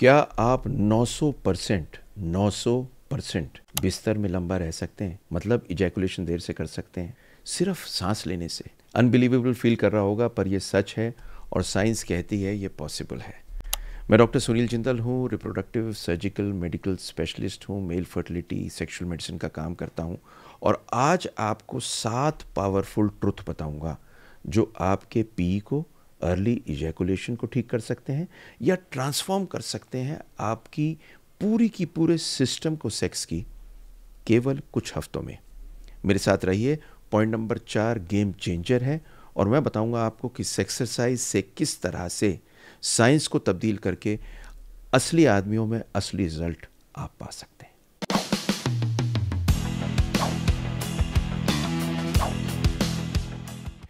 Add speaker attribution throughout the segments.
Speaker 1: क्या आप 900% बिस्तर में लंबा रह सकते हैं? मतलब इजैकुलेशन देर से कर सकते हैं सिर्फ सांस लेने से? अनबिलीवेबल फील कर रहा होगा, पर यह सच है और साइंस कहती है ये पॉसिबल है। मैं डॉक्टर सुनील जिंदल हूँ, रिप्रोडक्टिव सर्जिकल मेडिकल स्पेशलिस्ट हूँ, मेल फर्टिलिटी सेक्सुअल मेडिसिन का काम करता हूँ और आज आपको 7 पावरफुल ट्रुथ बताऊंगा जो आपके पी को, अर्ली इजैकुलेशन को ठीक कर सकते हैं या ट्रांसफॉर्म कर सकते हैं आपकी पूरी की पूरे सिस्टम को सेक्स की केवल कुछ हफ्तों में। मेरे साथ रहिए। पॉइंट नंबर 4 गेम चेंजर है और मैं बताऊंगा आपको कि एक्सरसाइज से किस तरह से साइंस को तब्दील करके असली आदमियों में असली रिजल्ट आप पा सकते हैं।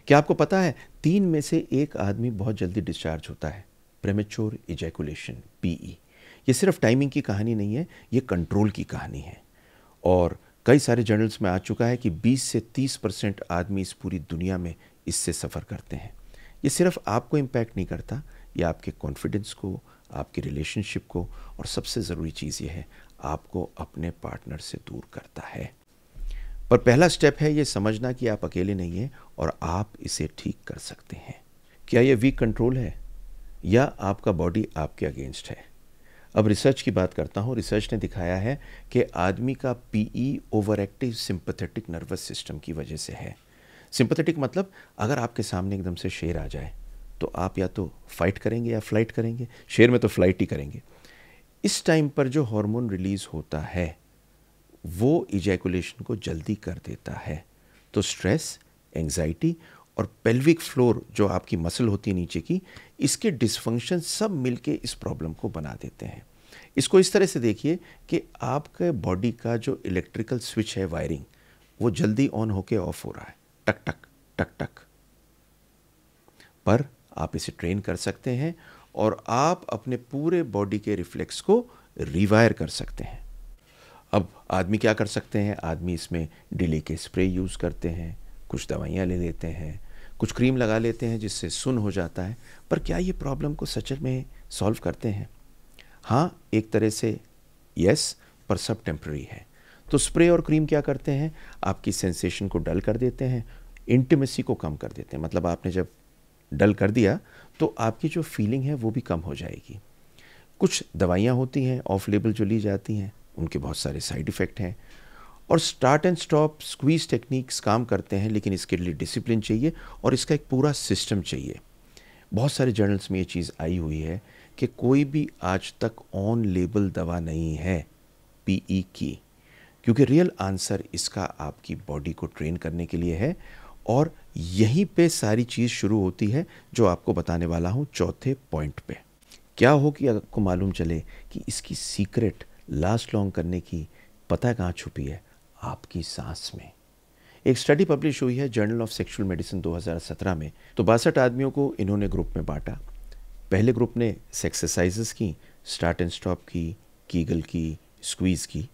Speaker 1: क्या आपको पता है 3 में से 1 आदमी बहुत जल्दी डिस्चार्ज होता है? प्रेमेच्योर इजैकुलेशन, पीई। ये सिर्फ टाइमिंग की कहानी नहीं है, ये कंट्रोल की कहानी है। और कई सारे जर्नल्स में आ चुका है कि 20 से 30% आदमी इस पूरी दुनिया में इससे सफ़र करते हैं। ये सिर्फ आपको इम्पैक्ट नहीं करता, ये आपके कॉन्फिडेंस को, आपके रिलेशनशिप को और सबसे ज़रूरी चीज़ ये है, आपको अपने पार्टनर से दूर करता है। पर पहला स्टेप है ये समझना कि आप अकेले नहीं हैं और आप इसे ठीक कर सकते हैं। क्या ये वीक कंट्रोल है या आपका बॉडी आपके अगेंस्ट है? अब रिसर्च की बात करता हूँ। रिसर्च ने दिखाया है कि आदमी का PE over active sympathetic nervous system की वजह से है। सिंपैथेटिक मतलब अगर आपके सामने एकदम से शेर आ जाए तो आप या तो फाइट करेंगे या फ्लाइट करेंगे। शेर में तो फ्लाइट ही करेंगे। इस टाइम पर जो हार्मोन रिलीज होता है वो इजैकुलेशन को जल्दी कर देता है। तो स्ट्रेस, एंजाइटी और पेल्विक फ्लोर जो आपकी मसल होती है नीचे की, इसके डिसफंक्शन सब मिलके इस प्रॉब्लम को बना देते हैं। इसको इस तरह से देखिए कि आपके बॉडी का जो इलेक्ट्रिकल स्विच है, वायरिंग, वो जल्दी ऑन होके ऑफ हो रहा है, टक टक टक टक। पर आप इसे ट्रेन कर सकते हैं और आप अपने पूरे बॉडी के रिफ्लेक्स को रिवायर कर सकते हैं। अब आदमी क्या कर सकते हैं? आदमी इसमें डिले के स्प्रे यूज़ करते हैं, कुछ दवाइयाँ ले लेते हैं, कुछ क्रीम लगा लेते हैं जिससे सुन्न हो जाता है। पर क्या ये प्रॉब्लम को सच में सॉल्व करते हैं? हाँ, एक तरह से यस, पर सब टेम्पररी है। तो स्प्रे और क्रीम क्या करते हैं? आपकी सेंसेशन को डल कर देते हैं, इंटीमेसी को कम कर देते हैं। मतलब आपने जब डल कर दिया तो आपकी जो फीलिंग है वो भी कम हो जाएगी। कुछ दवाइयाँ होती हैं ऑफ लेबल जो ली जाती हैं, उनके बहुत सारे साइड इफ़ेक्ट हैं। और start and stop squeeze techniques काम करते हैं, लेकिन इसके लिए डिसिप्लिन चाहिए और इसका एक पूरा सिस्टम चाहिए। बहुत सारे जर्नल्स में ये चीज़ आई हुई है कि कोई भी आज तक ऑन लेबल दवा नहीं है पीई की, क्योंकि रियल आंसर इसका आपकी बॉडी को ट्रेन करने के लिए है। और यहीं पे सारी चीज़ शुरू होती है जो आपको बताने वाला हूँ चौथे पॉइंट पे। क्या हो कि आपको मालूम चले कि इसकी सीक्रेट लास्ट लॉन्ग करने की पता कहाँ छुपी है? आपकी सांस में। एक स्टडी पब्लिश हुई है जर्नल ऑफ सेक्सुअल मेडिसिन 2017 में। तो 62 आदमियों को इन्होंने ग्रुप में बांटा। पहले ग्रुप ने एक्सरसाइजेस की, स्टार्ट एंड स्टॉप की, कीगल की, स्क्वीज की,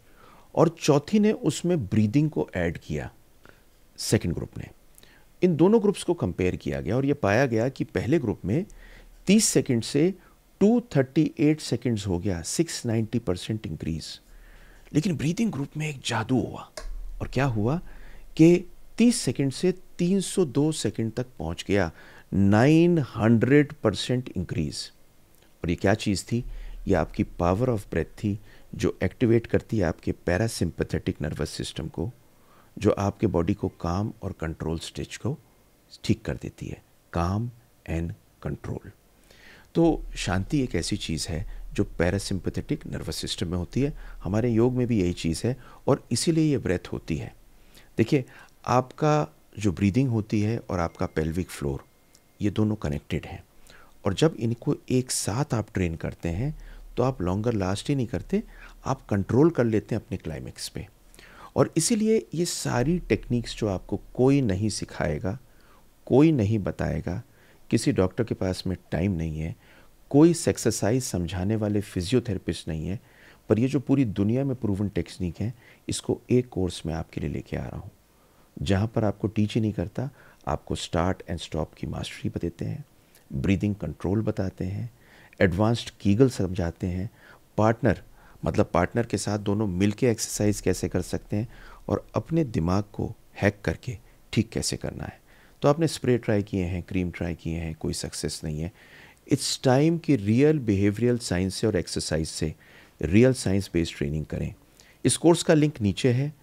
Speaker 1: और चौथी ने उसमें ब्रीदिंग को ऐड किया, सेकंड ग्रुप ने। इन दोनों ग्रुप्स को कंपेयर किया गया और यह पाया गया कि पहले ग्रुप में 30 सेकंड से 238 सेकंड्स हो गया, 690% इंक्रीज। लेकिन ब्रीदिंग ग्रुप में एक जादू हुआ। और क्या हुआ कि 30 सेकंड से 302 सेकंड तक पहुंच गया, 900% इंक्रीज। और ये क्या चीज़ थी? ये आपकी पावर ऑफ ब्रेथ थी जो एक्टिवेट करती है आपके पैरासिम्पैथेटिक नर्वस सिस्टम को, जो आपके बॉडी को काम और कंट्रोल स्टेज को ठीक कर देती है। काम एंड कंट्रोल। तो शांति एक ऐसी चीज़ है जो पैरासिम्पैथेटिक नर्वस सिस्टम में होती है। हमारे योग में भी यही चीज़ है और इसीलिए ये ब्रेथ होती है। देखिए, आपका जो ब्रीदिंग होती है और आपका पेल्विक फ्लोर, ये दोनों कनेक्टेड हैं। और जब इनको एक साथ आप ट्रेन करते हैं तो आप लॉन्गर लास्ट ही नहीं करते, आप कंट्रोल कर लेते हैं अपने क्लाइमेक्स पे। और इसीलिए ये सारी टेक्निक्स जो आपको कोई नहीं सिखाएगा, कोई नहीं बताएगा, किसी डॉक्टर के पास में टाइम नहीं है, कोई एक्सरसाइज समझाने वाले फिजियोथेरेपिस्ट नहीं है, पर ये जो पूरी दुनिया में प्रूवन टेक्निक है, इसको एक कोर्स में आपके लिए लेके आ रहा हूँ, जहाँ पर आपको टीच ही नहीं करता, आपको स्टार्ट एंड स्टॉप की मास्टरी बताते हैं, ब्रीदिंग कंट्रोल बताते हैं, एडवांस्ड कीगल समझाते हैं पार्टनर मतलब पार्टनर के साथ दोनों मिलके एक्सरसाइज कैसे कर सकते हैं और अपने दिमाग को हैक करके ठीक कैसे करना है। तो आपने स्प्रे ट्राई किए हैं, क्रीम ट्राई किए हैं, कोई सक्सेस नहीं है। इट्स टाइम कि रियल बिहेवियरल साइंस से और एक्सरसाइज से रियल साइंस बेस्ड ट्रेनिंग करें। इस कोर्स का लिंक नीचे है,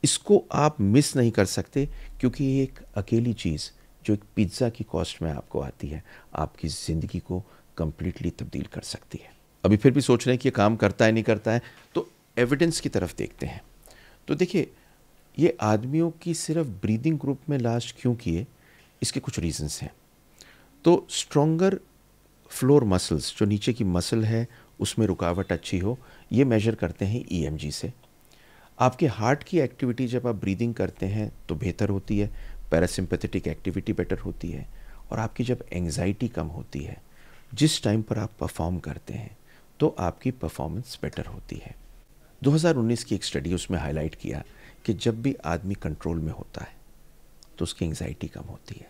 Speaker 1: इसको आप मिस नहीं कर सकते क्योंकि ये एक अकेली चीज़ जो एक पिज़्ज़ा की कॉस्ट में आपको आती है, आपकी ज़िंदगी को कम्प्लीटली तब्दील कर सकती है। अभी फिर भी सोच रहे हैं कि ये काम करता है नहीं करता है, तो एविडेंस की तरफ देखते हैं। तो देखिए, ये आदमियों की सिर्फ ब्रीदिंग ग्रुप में लास्ट क्यों किए, इसके कुछ रीजंस हैं। तो स्ट्रॉन्गर फ्लोर मसल्स, जो नीचे की मसल है उसमें रुकावट अच्छी हो, ये मेजर करते हैं ईएमजी से। आपके हार्ट की एक्टिविटी जब आप ब्रीदिंग करते हैं तो बेहतर होती है, पैरासिम्पैथेटिक एक्टिविटी बेटर होती है। और आपकी जब एंजाइटी कम होती है, जिस टाइम पर आप परफॉर्म करते हैं, तो आपकी परफॉर्मेंस बेटर होती है। 2019 की एक स्टडी उसमें हाईलाइट किया कि जब भी आदमी कंट्रोल में होता है तो उसकी एंजाइटी कम होती है,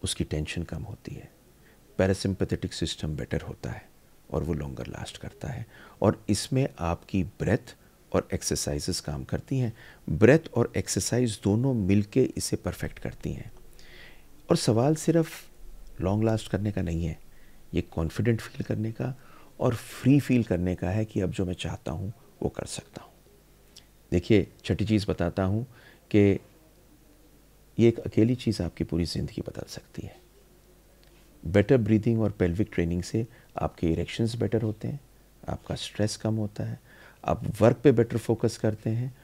Speaker 1: उसकी टेंशन कम होती है, पैरासिम्पैथेटिक सिस्टम बेटर होता है और वो लॉन्गर लास्ट करता है। और इसमें आपकी ब्रेथ और एक्सरसाइजेस काम करती हैं। ब्रेथ और एक्सरसाइज दोनों मिलके इसे परफेक्ट करती हैं। और सवाल सिर्फ लॉन्ग लास्ट करने का नहीं है, ये कॉन्फिडेंट फील करने का और फ्री फील करने का है कि अब जो मैं चाहता हूँ वो कर सकता हूँ। देखिए, छठी चीज़ बताता हूँ कि ये एक अकेली चीज़ आपकी पूरी ज़िंदगी बदल सकती है। बेटर ब्रीदिंग और पेल्विक ट्रेनिंग से आपके इरेक्शंस बेटर होते हैं, आपका स्ट्रेस कम होता है, आप वर्क पे बेटर फोकस करते हैं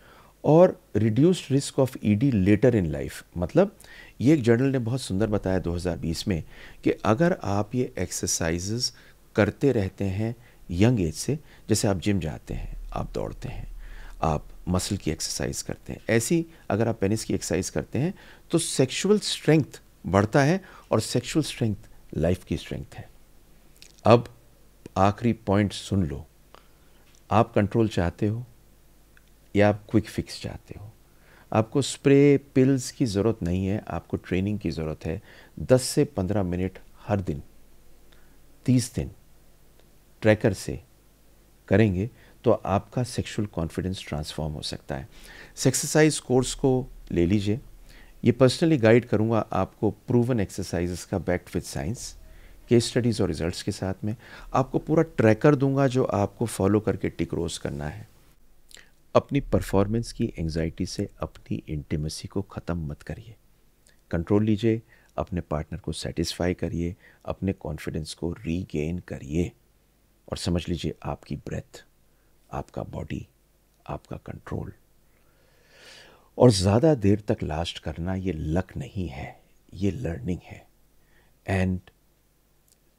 Speaker 1: और reduced risk of ED later in life. मतलब ये एक जर्नल ने बहुत सुंदर बताया 2020 में कि अगर आप ये एक्सरसाइजेस करते रहते हैं यंग एज से, जैसे आप जिम जाते हैं, आप दौड़ते हैं, आप मसल की एक्सरसाइज करते हैं, ऐसी अगर आप पेनिस की एक्सरसाइज करते हैं तो सेक्सुअल स्ट्रेंथ बढ़ता है और सेक्सुअल स्ट्रेंथ लाइफ की स्ट्रेंथ है। अब आखिरी पॉइंट सुन लो, आप कंट्रोल चाहते हो या आप क्विक फिक्स चाहते हो? आपको स्प्रे पिल्स की ज़रूरत नहीं है, आपको ट्रेनिंग की ज़रूरत है। 10 से 15 मिनट हर दिन 30 दिन ट्रैकर से करेंगे तो आपका सेक्सुअल कॉन्फिडेंस ट्रांसफॉर्म हो सकता है। एक्सरसाइज कोर्स को ले लीजिए, ये पर्सनली गाइड करूंगा आपको प्रूवन एक्सरसाइजेस का backed with science, case studies और रिजल्ट्स के साथ में। आपको पूरा ट्रैकर दूंगा जो आपको फॉलो करके टिक रोज करना है। अपनी परफॉर्मेंस की एंजाइटी से अपनी इंटीमेसी को ख़त्म मत करिए, कंट्रोल लीजिए, अपने पार्टनर को सेटिस्फाई करिए, अपने कॉन्फिडेंस को रीगेन करिए और समझ लीजिए आपकी ब्रेथ, आपका बॉडी, आपका कंट्रोल। और ज़्यादा देर तक लास्ट करना ये लक नहीं है, ये लर्निंग है। एंड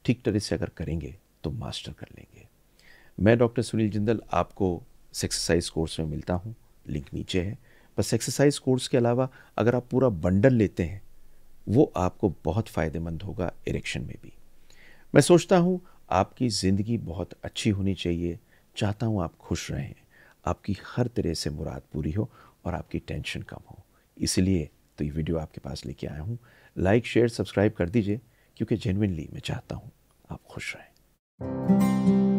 Speaker 1: ठीक तरह से अगर करेंगे तो मास्टर कर लेंगे। मैं डॉक्टर सुनील जिंदल आपको एक्सरसाइज कोर्स में मिलता हूँ, लिंक नीचे है। बस एक्सरसाइज कोर्स के अलावा अगर आप पूरा बंडल लेते हैं वो आपको बहुत फ़ायदेमंद होगा इरेक्शन में भी। मैं सोचता हूँ आपकी ज़िंदगी बहुत अच्छी होनी चाहिए, चाहता हूँ आप खुश रहें, आपकी हर तरह से मुराद पूरी हो और आपकी टेंशन कम हो। इसलिए तो ये वीडियो आपके पास लेके आया हूँ। लाइक शेयर सब्सक्राइब कर दीजिए क्योंकि जेन्युइनली मैं चाहता हूँ आप खुश रहें।